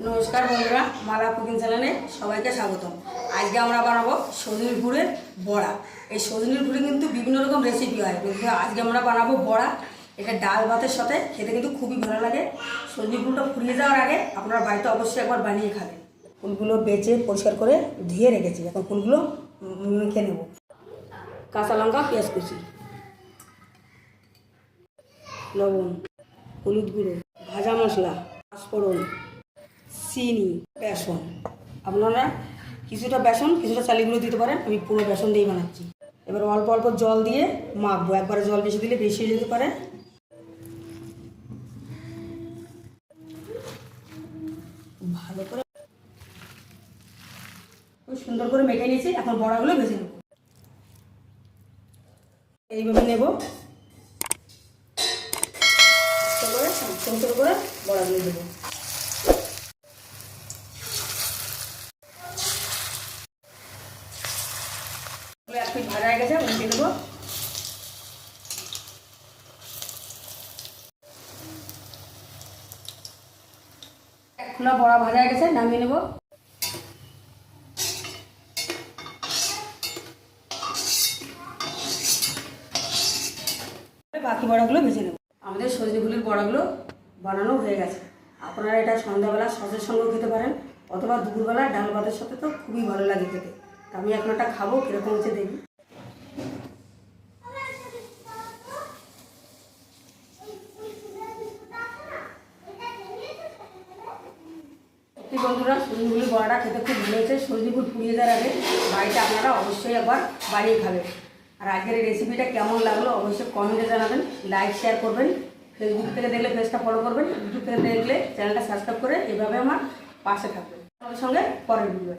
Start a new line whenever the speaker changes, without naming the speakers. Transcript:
নমস্কার বন্ধুরা, মালা কুকিং চ্যানেলে সবাইকে স্বাগতম। আজকে আমরা বানাবো সজনের গুড়ের বড়া। এই সজনের গুড়ে কিন্তু বিভিন্ন রকম রেসিপি হয়, কিন্তু আজকে আমরা বানাবো বড়া। এটা ডাল ভাতের সাথে খেতে কিন্তু খুবই ভালো লাগে। সজনের গুঁড়োটা ফুরিয়ে যাওয়ার আগে আপনারা বাড়িতে অবশ্যই একবার বানিয়ে খাবেন। ফুলগুলো বেচে পরিষ্কার করে ধুয়ে রেখেছি, এখন ফুলগুলো মেখে নেব। কাঁচা লঙ্কা, পেঁয়াজ কুচি, লবণ, হলুদ গুঁড়ো, ভাজা মশলা, পাঁচফোড়ন, চিনি, বেসন। আপনারা কিছুটা বেসন কিছুটা চালের গুঁড়ো দিতে পারেন, আমি পুরো বেসন দিয়েই বানাচ্ছি। এবার অল্প অল্প জল দিয়ে মাখবো, একবারে জল বেশি দিলে বেশি হয়ে যেতে পারে। ভালো করে খুব সুন্দর করে মেখে নিয়েছি, এখন বড়াগুলো ভেজে নেব। এইভাবে নেব, ছোটো ছোটো করে বড়াগুলো দেবো। এক পিঠ ভাজা হয়ে গেছে, উল্টে দেবো। এক খোলা বড়া ভাজা হয়ে গেছে, নামিয়ে নেব। বাকি বড়াগুলো ভেজে নেব। আমাদের সজনেগুলির বড়াগুলো বানানো হয়ে গেছে। আপনারা এটা সন্ধ্যাবেলা সসের সঙ্গেও খেতে পারেন, অথবা দুপুরবেলা ডাল ভাতের সাথে তো খুবই ভালো লাগে খেতে। আমি এখন একটা খাবো, কীরকম হচ্ছে দেখি। বন্ধুরা, সজনেগুলির বড়াটা খেতে খুব ভালো হয়েছে। সজনেগুলো ফুরিয়ে যাওয়ার আগে বাড়িতে আপনারা অবশ্যই একবার বানিয়ে খাবেন। আর আজকের এই রেসিপিটা কেমন লাগলো অবশ্যই কমেন্টে জানাবেন, লাইক শেয়ার করবেন। ফেসবুক থেকে দেখলে পেজটা ফলো করবেন, ইউটিউব থেকে দেখলে চ্যানেলটা সাবস্ক্রাইব করে এভাবে আমার পাশে থাকবেন। আমাদের সঙ্গে পরের ভিডিও।